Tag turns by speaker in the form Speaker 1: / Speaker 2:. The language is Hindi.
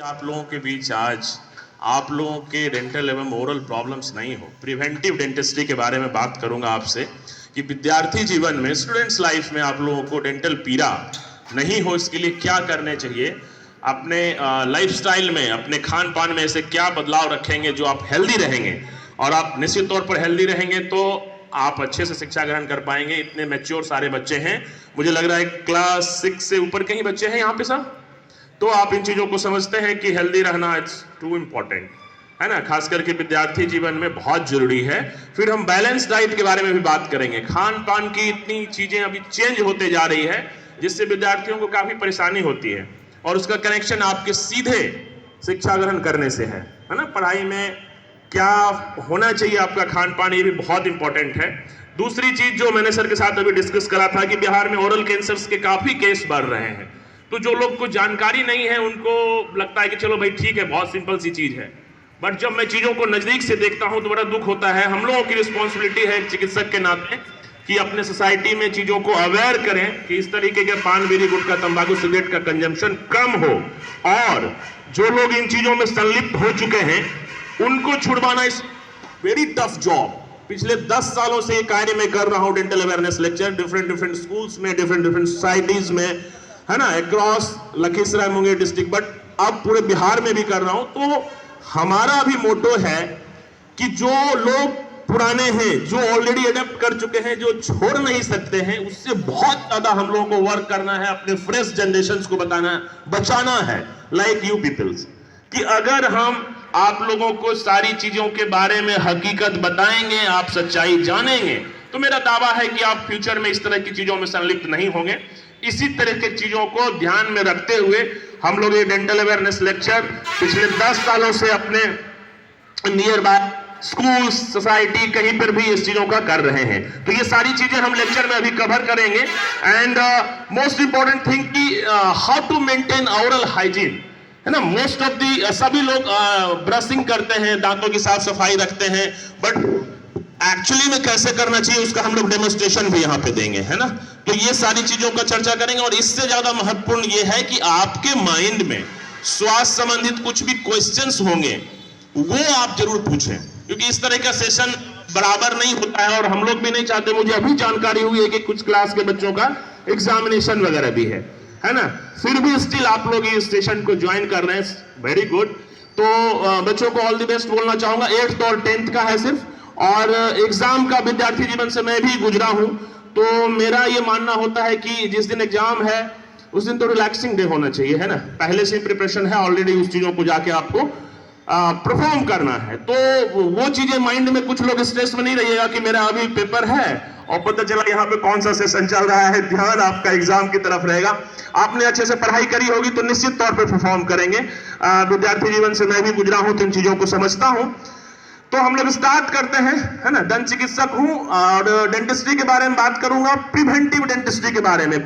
Speaker 1: आप लोगों के बीच आज आप लोगों के डेंटल एवं ओरल प्रॉब्लम्स नहीं हो, प्रिवेंटिव डेंटिस्ट्री के बारे में बात करूंगा आपसे कि विद्यार्थी जीवन में, स्टूडेंट्स लाइफ में आप लोगों को डेंटल पीड़ा नहीं हो, इसके लिए क्या करने चाहिए, अपने लाइफस्टाइल में, अपने खान पान में ऐसे क्या बदलाव रखेंगे जो आप हेल्दी रहेंगे। और आप निश्चित तौर पर हेल्दी रहेंगे तो आप अच्छे से शिक्षा ग्रहण कर पाएंगे। इतने मैच्योर सारे बच्चे हैं, मुझे लग रहा है क्लास 6 से ऊपर के ही बच्चे हैं यहाँ पे सब, तो आप इन चीज़ों को समझते हैं कि हेल्दी रहना इट्स टू इम्पॉर्टेंट, है ना, खास करके विद्यार्थी जीवन में बहुत जरूरी है। फिर हम बैलेंस डाइट के बारे में भी बात करेंगे। खान पान की इतनी चीज़ें अभी चेंज होते जा रही है जिससे विद्यार्थियों को काफ़ी परेशानी होती है, और उसका कनेक्शन आपके सीधे शिक्षा ग्रहण करने से है ना। पढ़ाई में क्या होना चाहिए आपका खान पान, ये भी बहुत इंपॉर्टेंट है। दूसरी चीज़ जो मैंने सर के साथ अभी डिस्कस करा था कि बिहार में ओरल कैंसर्स के काफ़ी केस बढ़ रहे हैं, तो जो लोग को जानकारी नहीं है उनको लगता है कि चलो भाई ठीक है, बहुत सिंपल सी चीज है, बट जब मैं चीजों को नजदीक से देखता हूं तो बड़ा दुख होता है। हम लोगों की रिस्पॉन्सिबिलिटी है एक चिकित्सक के नाते कि अपने सोसाइटी में चीजों को अवेयर करें कि इस तरीके के पान, बीड़ी, गुटखा, तंबाकू, सिगरेट का कंजम्पशन कम हो, और जो लोग इन चीजों में संलिप्त हो चुके हैं उनको छुड़वाना इस वेरी टफ जॉब। पिछले 10 सालों से ये कार्य मैं कर रहा हूं, dental awareness lecture different schools में, डिफरेंट सोसाइटीज में, है ना, across Lakhisarai Munger district, but अब पूरे बिहार में भी कर रहा हूं। तो हमारा भी मोटो है कि जो लोग पुराने हैं, जो ऑलरेडी अडेप्ट कर चुके हैं, जो छोड़ नहीं सकते हैं, उससे बहुत ज्यादा हम लोगों को वर्क करना है, अपने फ्रेश जनरेशंस को बचाना है, लाइक यू पीपल्स, कि अगर हम आप लोगों को सारी चीजों के बारे में हकीकत बताएंगे, आप सच्चाई जानेंगे, तो मेरा दावा है कि आप फ्यूचर में इस तरह की चीजों में संलिप्त नहीं होंगे। इसी तरह की चीजों को ध्यान में रखते हुए हम लोग ये डेंटल अवेयरनेस लेक्चर पिछले 10 सालों से अपने नियर बाय स्कूल, सोसाइटी, कहीं पर भी इस चीजों का कर रहे हैं। तो ये सारी चीजें हम लेक्चर में अभी कवर करेंगे। एंड मोस्ट इंपॉर्टेंट थिंग कि how to maintain oral hygiene, है ना। मोस्ट ऑफ दी सभी लोग ब्रशिंग करते हैं, दांतों की साफ सफाई रखते हैं, बट एक्चुअली में कैसे करना चाहिए उसका हम लोग डेमोन्स्ट्रेशन भी यहाँ पे देंगे, है ना। तो ये सारी चीजों का चर्चा करेंगे, और इससे ज्यादा महत्वपूर्ण ये है कि आपके माइंड में स्वास्थ्य संबंधित कुछ भी क्वेश्चंस होंगे वो आप जरूर पूछें, क्योंकि इस तरह का सेशन बराबर नहीं होता है और हम लोग भी नहीं चाहते। मुझे अभी जानकारी हुई है कि कुछ क्लास के बच्चों का एग्जामिनेशन वगैरह भी है ना, फिर भी स्टिल आप लोग इस सेशन को ज्वाइन कर रहे हैं, वेरी गुड। तो बच्चों को ऑल द बेस्ट बोलना चाहूंगा। 8th और 10th का है सिर्फ, और एग्जाम का विद्यार्थी जीवन से मैं भी गुजरा हूं, तो मेरा ये मानना होता है कि जिस दिन एग्जाम है उस दिन तो रिलैक्सिंग डे होना चाहिए, है ना। पहले से प्रिपरेशन है ऑलरेडी, उस चीजों को जाके आपको परफॉर्म करना है। तो वो चीजें माइंड में, कुछ लोग स्ट्रेस में नहीं रहिएगा कि मेरा अभी पेपर है और पता चला यहाँ पे कौन सा सेशन चल रहा है, ध्यान आपका एग्जाम की तरफ रहेगा। आपने अच्छे से पढ़ाई करी होगी तो निश्चित तौर पर परफॉर्म करेंगे। विद्यार्थी जीवन से मैं भी गुजरा हूं तो इन चीजों को समझता हूं। तो हम लोग स्टार्ट करते हैं, है ना। दंत चिकित्सक हूं और डेंटिस्ट्री के बारे में बात करूंगा, प्रिवेंटिव डेंटिस्ट्री के बारे में।